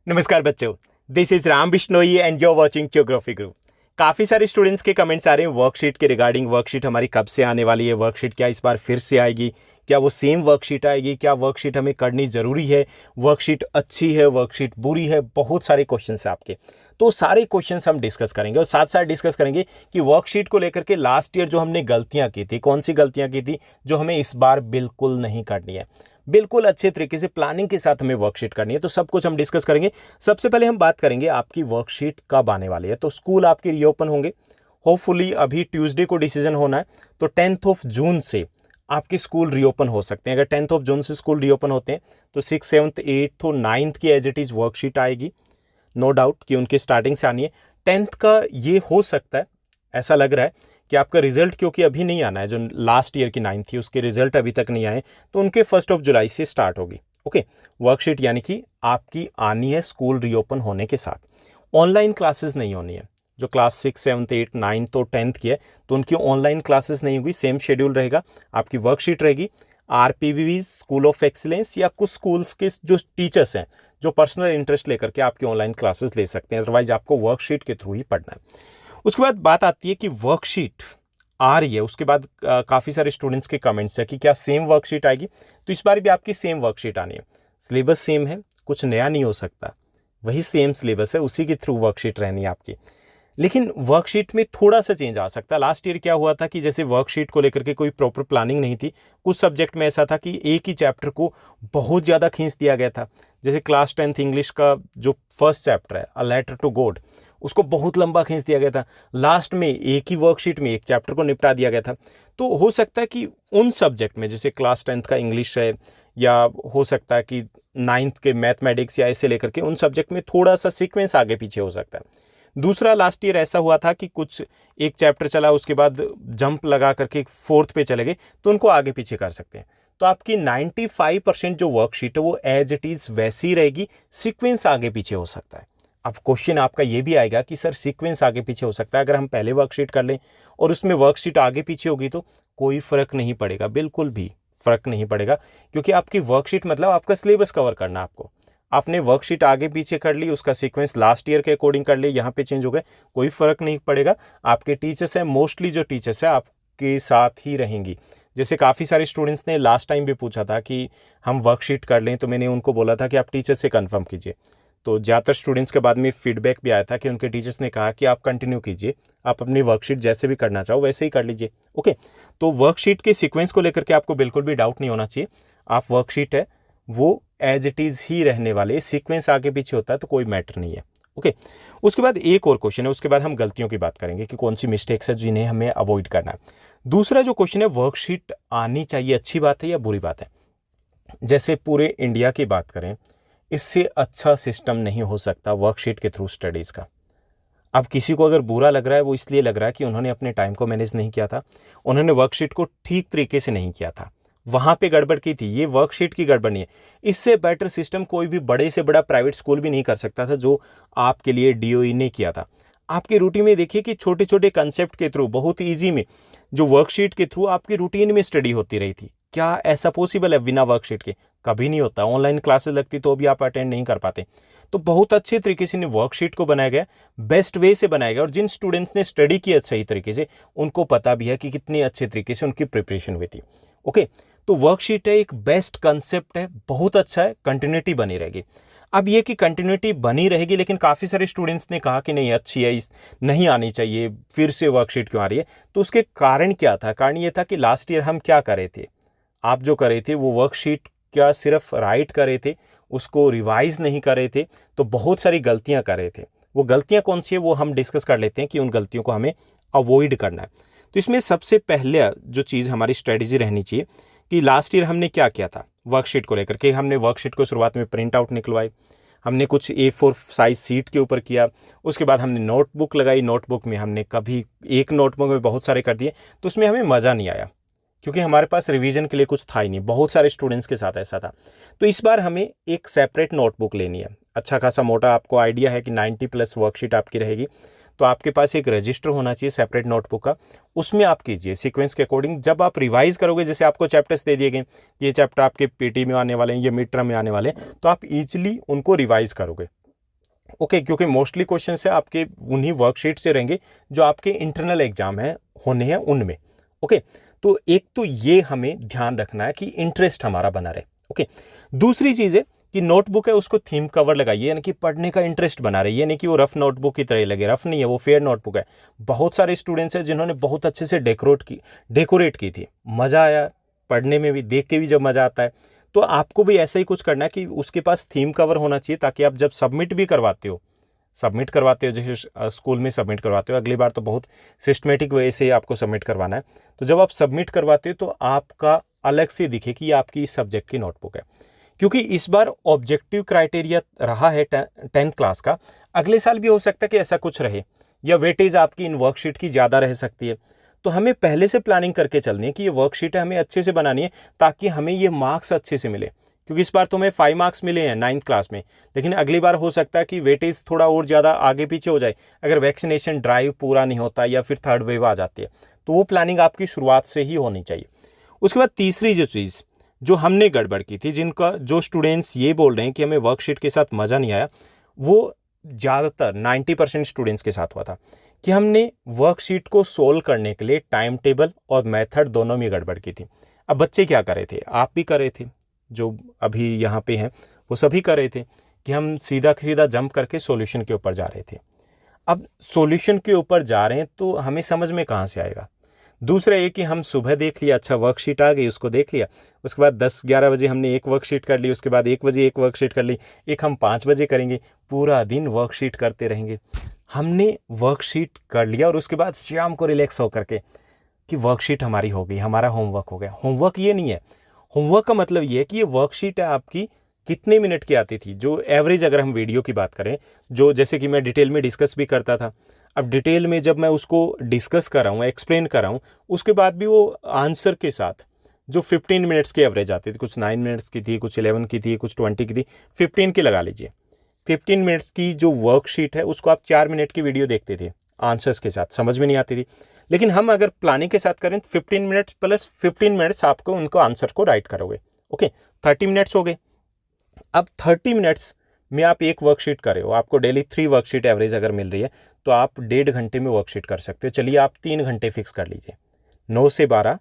नमस्कार बच्चों, this is Ram Bishnoi and you are watching geography group. काफ़ी सारे स्टूडेंट्स के कमेंट्स आ रहे हैं वर्कशीट के रिगार्डिंग। वर्कशीट हमारी कब से आने वाली है, वर्कशीट क्या इस बार फिर से आएगी, क्या वो सेम वर्कशीट आएगी, क्या वर्कशीट हमें करनी ज़रूरी है, वर्कशीट अच्छी है, वर्कशीट बुरी है। बहुत सारे क्वेश्चंस हैं आपके, तो सारे क्वेश्चंस हम डिस्कस करेंगे और साथ साथ डिस्कस करेंगे कि वर्कशीट को लेकर के लास्ट ईयर जो हमने गलतियाँ की थी, कौन सी गलतियाँ की थी जो हमें इस बार बिल्कुल नहीं करनी है। बिल्कुल अच्छे तरीके से प्लानिंग के साथ हमें वर्कशीट करनी है, तो सब कुछ हम डिस्कस करेंगे। सबसे पहले हम बात करेंगे आपकी वर्कशीट कब आने वाली है। तो स्कूल आपके रीओपन होंगे होपफुली, अभी ट्यूसडे को डिसीजन होना है, तो 10 जून से आपके स्कूल रीओपन हो सकते हैं। अगर 10 जून से स्कूल रीओपन होते हैं तो 6, 7, 8 और 9 की एज इट इज़ वर्कशीट आएगी। नो डाउट कि उनकी स्टार्टिंग से आनी है। 10 का ये हो सकता है, ऐसा लग रहा है कि आपका रिजल्ट क्योंकि अभी नहीं आना है, जो लास्ट ईयर की 9 थी उसके रिजल्ट अभी तक नहीं आए, तो उनके 1 जुलाई से स्टार्ट होगी। ओके, वर्कशीट यानी कि आपकी आनी है स्कूल रीओपन होने के साथ। ऑनलाइन क्लासेस नहीं होनी है। जो क्लास 6, 7, 8, 9 तो 10 की है, तो उनकी ऑनलाइन क्लासेस नहीं होगी, सेम शेड्यूल रहेगा। आपकी वर्कशीट रहेगी। आरपीवीवी, स्कूल ऑफ एक्सीलेंस या कुछ स्कूल्स के जो टीचर्स हैं जो पर्सनल इंटरेस्ट लेकर के आपकी ऑनलाइन क्लासेस ले सकते हैं, अदरवाइज आपको वर्कशीट के थ्रू ही पढ़ना है। उसके बाद बात आती है कि वर्कशीट आ रही है, उसके बाद काफ़ी सारे स्टूडेंट्स के कमेंट्स है कि क्या सेम वर्कशीट आएगी। तो इस बार भी आपकी सेम वर्कशीट आनी है। सिलेबस सेम है, कुछ नया नहीं हो सकता, वही सेम सिलेबस है, उसी के थ्रू वर्कशीट रहनी है आपकी। लेकिन वर्कशीट में थोड़ा सा चेंज आ सकता है। लास्ट ईयर क्या हुआ था कि जैसे वर्कशीट को लेकर के कोई प्रॉपर प्लानिंग नहीं थी। कुछ सब्जेक्ट में ऐसा था कि एक ही चैप्टर को बहुत ज़्यादा खींच दिया गया था। जैसे क्लास 10th इंग्लिश का जो फर्स्ट चैप्टर है, अ लेटर टू गॉड, उसको बहुत लंबा खींच दिया गया था। लास्ट में एक ही वर्कशीट में एक चैप्टर को निपटा दिया गया था। तो हो सकता है कि उन सब्जेक्ट में, जैसे क्लास 10th का इंग्लिश है, या हो सकता है कि 9th के मैथमेटिक्स, या ऐसे लेकर के उन सब्जेक्ट में थोड़ा सा सीक्वेंस आगे पीछे हो सकता है। दूसरा, लास्ट ईयर ऐसा हुआ था कि कुछ एक चैप्टर चला, उसके बाद जंप लगा करके 4th पे चले गए, तो उनको आगे पीछे कर सकते हैं। तो आपकी 95% जो वर्कशीट है वो एज इट इज़ वैसी रहेगी, सीक्वेंस आगे पीछे हो सकता है। अब क्वेश्चन आपका ये भी आएगा कि सर सीक्वेंस आगे पीछे हो सकता है, अगर हम पहले वर्कशीट कर लें और उसमें वर्कशीट आगे पीछे होगी तो कोई फ़र्क नहीं पड़ेगा, बिल्कुल भी फ़र्क नहीं पड़ेगा, क्योंकि आपकी वर्कशीट मतलब आपका सिलेबस कवर करना। आपने वर्कशीट आगे पीछे कर ली, उसका सीक्वेंस लास्ट ईयर के अकॉर्डिंग कर लिया, यहाँ पे चेंज हो गए, कोई फ़र्क नहीं पड़ेगा। आपके टीचर्स हैं, मोस्टली जो टीचर्स हैं आपके साथ ही रहेंगी। जैसे काफ़ी सारे स्टूडेंट्स ने लास्ट टाइम भी पूछा था कि हम वर्कशीट कर लें, तो मैंने उनको बोला था कि आप टीचर से कंफर्म कीजिए। तो ज़्यादातर स्टूडेंट्स के बाद में फीडबैक भी आया था कि उनके टीचर्स ने कहा कि आप कंटिन्यू कीजिए, आप अपनी वर्कशीट जैसे भी करना चाहो वैसे ही कर लीजिए। ओके, तो वर्कशीट के सीक्वेंस को लेकर के आपको बिल्कुल भी डाउट नहीं होना चाहिए। आप वर्कशीट है वो एज इट इज़ ही रहने वाले, सीक्वेंस आगे पीछे होता है तो कोई मैटर नहीं है। ओके, उसके बाद एक और क्वेश्चन है, उसके बाद हम गलतियों की बात करेंगे कि कौन सी मिस्टेक्स है जिन्हें हमें अवॉइड करना है। दूसरा जो क्वेश्चन है, वर्कशीट आनी चाहिए, अच्छी बात है या बुरी बात है। जैसे पूरे इंडिया की बात करें, इससे अच्छा सिस्टम नहीं हो सकता वर्कशीट के थ्रू स्टडीज़ का। अब किसी को अगर बुरा लग रहा है, वो इसलिए लग रहा है कि उन्होंने अपने टाइम को मैनेज नहीं किया था, उन्होंने वर्कशीट को ठीक तरीके से नहीं किया था, वहाँ पे गड़बड़ की थी। ये वर्कशीट की गड़बड़ नहीं है। इससे बेटर सिस्टम कोई भी बड़े से बड़ा प्राइवेट स्कूल भी नहीं कर सकता था जो आपके लिए डीओई ने किया था। आपके रूटीन में देखिए कि छोटे छोटे कंसेप्ट के थ्रू बहुत ईजी में, जो वर्कशीट के थ्रू आपकी रूटीन में स्टडी होती रही थी। क्या ऐसा पॉसिबल है बिना वर्कशीट के? कभी नहीं होता। ऑनलाइन क्लासेस लगती तो भी आप अटेंड नहीं कर पाते। तो बहुत अच्छे तरीके से वर्कशीट को बनाया गया, बेस्ट वे से बनाया गया, और जिन स्टूडेंट्स ने स्टडी किया सही तरीके से उनको पता भी है कि कितनी अच्छे तरीके से उनकी प्रिपरेशन हुई थी। ओके, तो वर्कशीट है एक बेस्ट कंसेप्ट है, बहुत अच्छा है, कंटिन्यूटी बनी रहेगी। अब ये कि कंटिन्यूटी बनी रहेगी, लेकिन काफ़ी सारे स्टूडेंट्स ने कहा कि नहीं अच्छी है, इस नहीं आनी चाहिए, फिर से वर्कशीट क्यों आ रही है। तो उसके कारण क्या था? कारण ये था कि लास्ट ईयर हम क्या कर रहे थे, आप जो कर रहे थे वो वर्कशीट क्या सिर्फ राइट कर रहे थे, उसको रिवाइज नहीं कर रहे थे, तो बहुत सारी गलतियां कर रहे थे। वो गलतियां कौन सी है वो हम डिस्कस कर लेते हैं कि उन गलतियों को हमें अवॉइड करना है। तो इसमें सबसे पहले जो चीज़ हमारी स्ट्रेटजी रहनी चाहिए कि लास्ट ईयर हमने क्या किया था वर्कशीट को लेकर के। हमने वर्कशीट को शुरुआत में प्रिंट आउट निकलवाई, हमने कुछ A4 साइज सीट के ऊपर किया, उसके बाद हमने नोटबुक लगाई। नोटबुक में हमने कभी एक नोटबुक में बहुत सारे कर दिए, तो उसमें हमें मज़ा नहीं आया, क्योंकि हमारे पास रिवीजन के लिए कुछ था ही नहीं। बहुत सारे स्टूडेंट्स के साथ ऐसा था। तो इस बार हमें एक सेपरेट नोटबुक लेनी है, अच्छा खासा मोटा। आपको आइडिया है कि 90+ वर्कशीट आपकी रहेगी, तो आपके पास एक रजिस्टर होना चाहिए सेपरेट नोटबुक का। उसमें आप कीजिए सीक्वेंस के अकॉर्डिंग। जब आप रिवाइज करोगे, जैसे आपको चैप्टर्स दे दिए गए, ये चैप्टर आपके पीटी में आने वाले हैं, ये मिड टर्म में आने वाले हैं, तो आप ईजिली उनको रिवाइज करोगे। ओके, क्योंकि मोस्टली क्वेश्चन से आपके उन्हीं वर्कशीट से रहेंगे जो आपके इंटरनल एग्जाम है होने हैं उनमें। ओके, तो एक तो ये हमें ध्यान रखना है कि इंटरेस्ट हमारा बना रहे। ओके, दूसरी चीज़ है कि नोटबुक है उसको थीम कवर लगाइए, यानी कि पढ़ने का इंटरेस्ट बना रही है, यानी कि वो रफ नोटबुक की तरह लगे। रफ नहीं है, वो फेयर नोटबुक है। बहुत सारे स्टूडेंट्स हैं जिन्होंने बहुत अच्छे से डेकोरेट की थी, मज़ा आया पढ़ने में भी, देख के भी जब मज़ा आता है। तो आपको भी ऐसा ही कुछ करना है कि उसके पास थीम कवर होना चाहिए, ताकि आप जब सबमिट करवाते हो जैसे स्कूल में सबमिट करवाते हो, अगली बार तो बहुत सिस्टमेटिक वे से आपको सबमिट करवाना है। तो जब आप सबमिट करवाते हो तो आपका अलग से दिखे कि ये आपकी इस सब्जेक्ट की नोटबुक है। क्योंकि इस बार ऑब्जेक्टिव क्राइटेरिया रहा है 10th क्लास का, अगले साल भी हो सकता है कि ऐसा कुछ रहे, या वेटेज आपकी इन वर्कशीट की ज़्यादा रह सकती है। तो हमें पहले से प्लानिंग करके चलनी है कि ये वर्कशीट है हमें अच्छे से बनानी है, ताकि हमें ये मार्क्स अच्छे से मिले। क्योंकि इस बार तो हमें 5 मार्क्स मिले हैं 9th क्लास में, लेकिन अगली बार हो सकता है कि वेटेज थोड़ा और ज़्यादा आगे पीछे हो जाए, अगर वैक्सीनेशन ड्राइव पूरा नहीं होता या फिर थर्ड वेव आ जाती है। तो वो प्लानिंग आपकी शुरुआत से ही होनी चाहिए। उसके बाद तीसरी जो चीज़ जो हमने गड़बड़ की थी, जिनका जो स्टूडेंट्स ये बोल रहे हैं कि हमें वर्कशीट के साथ मज़ा नहीं आया, वो ज़्यादातर 90% स्टूडेंट्स के साथ हुआ था कि हमने वर्कशीट को सोल्व करने के लिए टाइम टेबल और मेथड दोनों में गड़बड़ की थी। अब बच्चे क्या कर रहे थे, आप भी कर रहे थे, जो अभी यहाँ पे हैं वो सभी कर रहे थे कि हम सीधा सीधा जंप करके सॉल्यूशन के ऊपर जा रहे थे। अब सॉल्यूशन के ऊपर जा रहे हैं तो हमें समझ में कहाँ से आएगा। दूसरा ये कि हम सुबह देख लिया, अच्छा वर्कशीट आ गई, उसको देख लिया, उसके बाद 10-11 बजे हमने एक वर्कशीट कर ली, उसके बाद 1 बजे एक वर्कशीट कर ली, एक हम 5 बजे करेंगे, पूरा दिन वर्कशीट करते रहेंगे। हमने वर्कशीट कर लिया और उसके बाद शाम को रिलैक्स होकर के कि वर्कशीट हमारी हो गई, हमारा होमवर्क हो गया। होमवर्क ये नहीं है। होमवर्क का मतलब ये है कि ये वर्कशीट है आपकी कितने मिनट की आती थी, जो एवरेज अगर हम वीडियो की बात करें, जो जैसे कि मैं डिटेल में डिस्कस भी करता था। अब डिटेल में जब मैं उसको डिस्कस कर रहा हूँ, एक्सप्लेन कर रहा हूँ, उसके बाद भी वो आंसर के साथ जो 15 मिनट्स की एवरेज आती थी, कुछ 9 मिनट्स की थी, कुछ 11 की थी, कुछ 20 की थी, 15 की लगा लीजिए। 15 मिनट्स की जो वर्कशीट है उसको आप 4 मिनट की वीडियो देखते थे आंसर्स के साथ, समझ में नहीं आती थी। लेकिन हम अगर प्लानिंग के साथ करें तो 15 मिनट्स प्लस 15 मिनट्स आपको उनको आंसर को राइट करोगे। ओके, 30 मिनट्स हो गए। अब 30 मिनट्स में आप एक वर्कशीट कर रहे हो, आपको डेली 3 वर्कशीट एवरेज अगर मिल रही है, तो आप 1.5 घंटे में वर्कशीट कर सकते हो। चलिए आप 3 घंटे फिक्स कर लीजिए। 9 से 12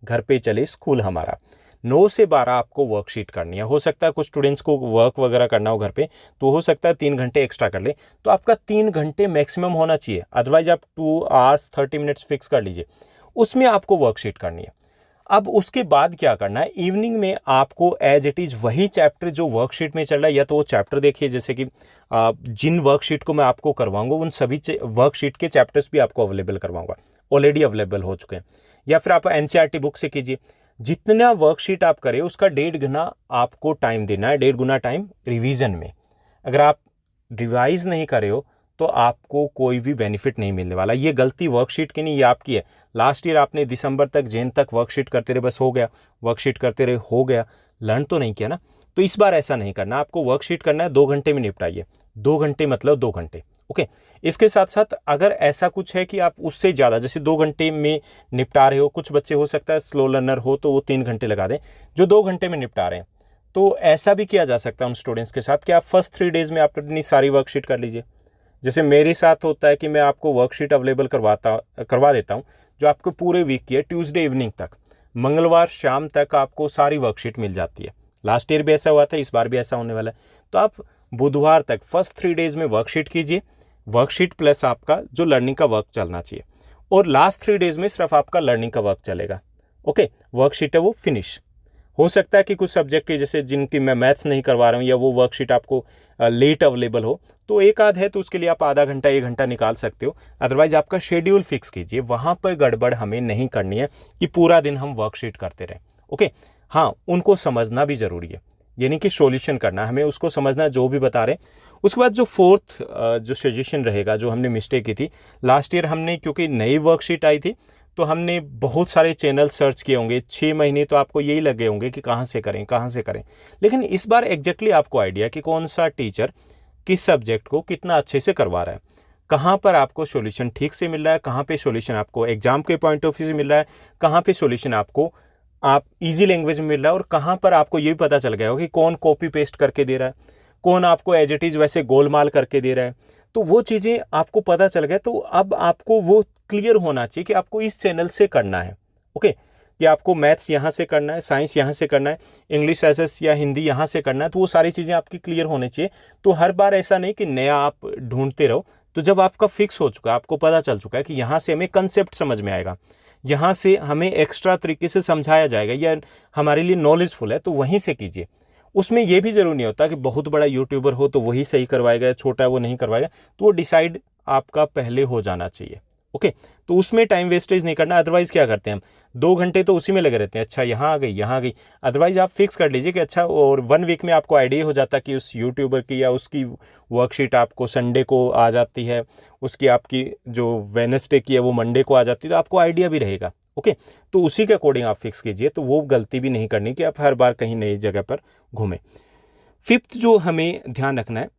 घर पे चले स्कूल हमारा, 9 से 12 आपको वर्कशीट करनी है। हो सकता है कुछ स्टूडेंट्स को वर्क वगैरह करना हो घर पे, तो हो सकता है 3 घंटे एक्स्ट्रा कर ले, तो आपका 3 घंटे मैक्सिमम होना चाहिए। अदरवाइज आप 2 आवर्स 30 मिनट्स फिक्स कर लीजिए, उसमें आपको वर्कशीट करनी है। अब उसके बाद क्या करना है, इवनिंग में आपको एज इट इज़ वही चैप्टर जो वर्कशीट में चल रहा है, या तो वो चैप्टर देखिए, जैसे कि जिन वर्कशीट को मैं आपको करवाऊंगा उन सभी वर्कशीट के चैप्टर्स भी आपको अवेलेबल करवाऊंगा, ऑलरेडी अवेलेबल हो चुके हैं। या फिर आप एनसीईआरटी बुक से कीजिए। जितना वर्कशीट आप करें उसका 1.5 गुना आपको टाइम देना है, 1.5 गुना टाइम रिवीजन में। अगर आप रिवाइज नहीं कर रहे हो तो आपको कोई भी बेनिफिट नहीं मिलने वाला। ये गलती वर्कशीट की नहीं, ये आपकी है। लास्ट ईयर आपने दिसंबर तक जैन तक वर्कशीट करते रहे, बस हो गया, वर्कशीट करते रहे हो गया, लर्न तो नहीं किया ना। तो इस बार ऐसा नहीं करना, आपको वर्कशीट करना है, 2 घंटे में निपटाइए। 2 घंटे मतलब 2 घंटे। ओके, इसके साथ साथ अगर ऐसा कुछ है कि आप उससे ज़्यादा, जैसे 2 घंटे में निपटा रहे हो, कुछ बच्चे हो सकता है स्लो लर्नर हो तो वो 3 घंटे लगा दें, जो 2 घंटे में निपटा रहे हैं, तो ऐसा भी किया जा सकता है उन स्टूडेंट्स के साथ कि आप फर्स्ट 3 डेज में आप अपनी सारी वर्कशीट कर लीजिए। जैसे मेरे साथ होता है कि मैं आपको वर्कशीट अवेलेबल करवा देता हूँ, जो आपको पूरे वीक की है, ट्यूसडे इवनिंग तक, मंगलवार शाम तक आपको सारी वर्कशीट मिल जाती है। लास्ट ईयर भी ऐसा हुआ था, इस बार भी ऐसा होने वाला है। तो आप बुधवार तक फर्स्ट 3 डेज में वर्कशीट कीजिए, वर्कशीट प्लस आपका जो लर्निंग का वर्क चलना चाहिए, और लास्ट 3 डेज में सिर्फ आपका लर्निंग का वर्क चलेगा। ओके, वर्कशीट है वो फिनिश। हो सकता है कि कुछ सब्जेक्ट के, जैसे जिनकी मैं मैथ्स नहीं करवा रहा हूँ, या वो वर्कशीट आपको लेट अवेलेबल हो, तो एक आध है तो उसके लिए आप आधा घंटा 1 घंटा निकाल सकते हो। अदरवाइज आपका शेड्यूल फिक्स कीजिए, वहाँ पर गड़बड़ हमें नहीं करनी है कि पूरा दिन हम वर्कशीट करते रहें। ओके, हाँ, उनको समझना भी ज़रूरी है, यानी कि सॉल्यूशन करना, हमें उसको समझना जो भी बता रहे। उसके बाद जो फोर्थ जो सजेशन रहेगा, जो हमने मिस्टेक की थी लास्ट ईयर, हमने क्योंकि नई वर्कशीट आई थी तो हमने बहुत सारे चैनल सर्च किए होंगे, 6 महीने तो आपको यही लगे होंगे कि कहाँ से करें। लेकिन इस बार एग्जैक्टली आपको आइडिया कि कौन सा टीचर किस सब्जेक्ट को कितना अच्छे से करवा रहा है, कहाँ पर आपको सॉल्यूशन ठीक से मिल रहा है, कहाँ पे सॉल्यूशन आपको एग्जाम के पॉइंट ऑफ व्यू से मिल रहा है, कहाँ पे सॉल्यूशन आपको आप इजी लैंग्वेज में मिल रहा है, और कहाँ पर आपको ये भी पता चल गया होगा कि कौन कॉपी पेस्ट करके दे रहा है। कौन आपको एज इट इज़ वैसे गोलमाल करके दे रहा है। तो वो चीज़ें आपको पता चल गया, तो अब आपको वो क्लियर होना चाहिए कि आपको इस चैनल से करना है। ओके, कि आपको मैथ्स यहाँ से करना है, साइंस यहाँ से करना है, इंग्लिश एसएस या हिंदी यहाँ से करना है, तो वो सारी चीज़ें आपकी क्लियर होनी चाहिए। तो हर बार ऐसा नहीं कि नया आप ढूंढते रहो। तो जब आपका फिक्स हो चुका है, आपको पता चल चुका है कि यहाँ से हमें कंसेप्ट समझ में आएगा, यहाँ से हमें एक्स्ट्रा तरीके से समझाया जाएगा या हमारे लिए नॉलेजफुल है, तो वहीं से कीजिए। उसमें यह भी ज़रूरी नहीं होता कि बहुत बड़ा यूट्यूबर हो तो वही सही करवाएगा, या छोटा है वो नहीं करवाएगा। तो वो डिसाइड आपका पहले हो जाना चाहिए। ओके, तो उसमें टाइम वेस्टेज नहीं करना। अदरवाइज़ क्या करते हैं हम, 2 घंटे तो उसी में लगे रहते हैं, अच्छा यहाँ आ गई, यहाँ आ गई। अदरवाइज़ आप फिक्स कर लीजिए कि अच्छा, और 1 वीक में आपको आइडिया हो जाता है कि उस यूट्यूबर की या उसकी वर्कशीट आपको संडे को आ जाती है, उसकी आपकी जो वेडनेसडे की है वो मंडे को आ जाती है, तो आपको आइडिया भी रहेगा। ओके, तो उसी के अकॉर्डिंग आप फिक्स कीजिए। तो वो गलती भी नहीं करनी कि आप हर बार कहीं नई जगह पर घूमें। 5th जो हमें ध्यान रखना है,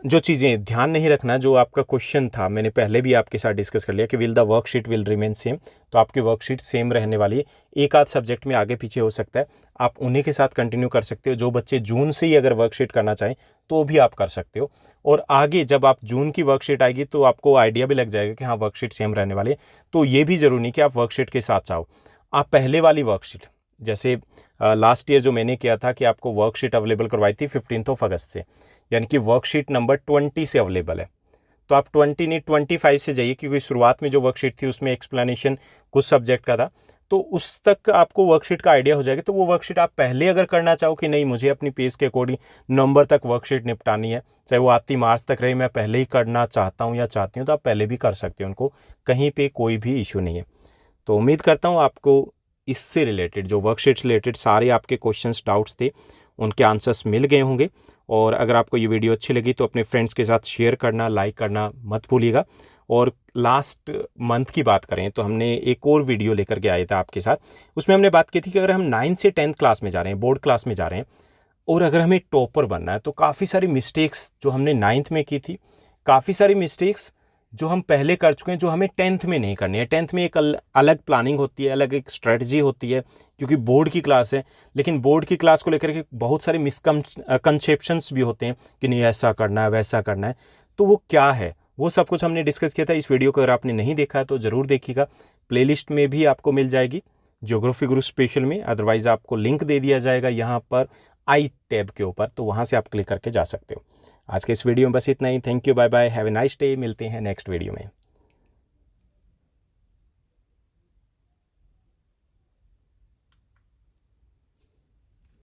जो चीज़ें ध्यान नहीं रखना, जो आपका क्वेश्चन था, मैंने पहले भी आपके साथ डिस्कस कर लिया कि will the worksheet will remain same. तो आपकी वर्कशीट सेम रहने वाली है। एक आध सब्जेक्ट में आगे पीछे हो सकता है, आप उन्हीं के साथ कंटिन्यू कर सकते हो। जो बच्चे जून से ही अगर वर्कशीट करना चाहें तो भी आप कर सकते हो। और आगे जब आप जून की वर्कशीट आएगी तो आपको आइडिया भी लग जाएगा कि हाँ, वर्कशीट सेम रहने वाली है। तो ये भी ज़रूरी नहीं कि आप वर्कशीट के साथ चाहो। आप पहले वाली वर्कशीट, जैसे लास्ट ईयर जो मैंने किया था कि आपको वर्कशीट अवेलेबल करवाई थी 15 अगस्त से, यानी कि वर्कशीट नंबर 20 से अवेलेबल है। तो आप 20 नहीं 25 से जाइए, क्योंकि शुरुआत में जो वर्कशीट थी उसमें एक्सप्लेनेशन कुछ सब्जेक्ट का था, तो उस तक आपको वर्कशीट का आइडिया हो जाएगा। तो वो वर्कशीट आप पहले अगर करना चाहो कि नहीं, मुझे अपनी पेस के अकॉर्डिंग नवंबर तक वर्कशीट निपटानी है, चाहे वो आती मार्च तक रही, मैं पहले ही करना चाहता हूँ या चाहती हूँ, तो आप पहले भी कर सकते हो उनको, कहीं पे कोई भी इशू नहीं है। तो उम्मीद करता हूँ आपको इससे रिलेटेड, जो वर्कशीट रिलेटेड सारे आपके क्वेश्चंस डाउट्स थे, उनके आंसर्स मिल गए होंगे। और अगर आपको ये वीडियो अच्छी लगी तो अपने फ्रेंड्स के साथ शेयर करना, लाइक करना मत भूलिएगा। और लास्ट मंथ की बात करें तो हमने एक और वीडियो लेकर के आए थे आपके साथ। उसमें हमने बात की थी कि अगर हम 9th से 10th क्लास में जा रहे हैं, बोर्ड क्लास में जा रहे हैं, और अगर हमें टॉपर बनना है, तो काफ़ी सारी मिस्टेक्स जो हमने 9th में की थी, काफ़ी सारी मिस्टेक्स जो हम पहले कर चुके हैं, जो हमें 10th में नहीं करनी है। 10th में एक अलग प्लानिंग होती है, अलग एक स्ट्रेटजी होती है, क्योंकि बोर्ड की क्लास है। लेकिन बोर्ड की क्लास को लेकर के बहुत सारे मिसकंसेप्शंस भी होते हैं कि नहीं, ऐसा करना है, वैसा करना है। तो वो क्या है, वो सब कुछ हमने डिस्कस किया था। इस वीडियो को अगर आपने नहीं देखा है तो ज़रूर देखिएगा, प्लेलिस्ट में भी आपको मिल जाएगी, ज्योग्राफी गुरु स्पेशल में। अदरवाइज़ आपको लिंक दे दिया जाएगा यहाँ पर आई टैब के ऊपर, तो वहाँ से आप क्लिक करके जा सकते हो। आज के इस वीडियो में बस इतना ही। Thank you, bye bye, have a nice day. मिलते हैं नेक्स्ट वीडियो में।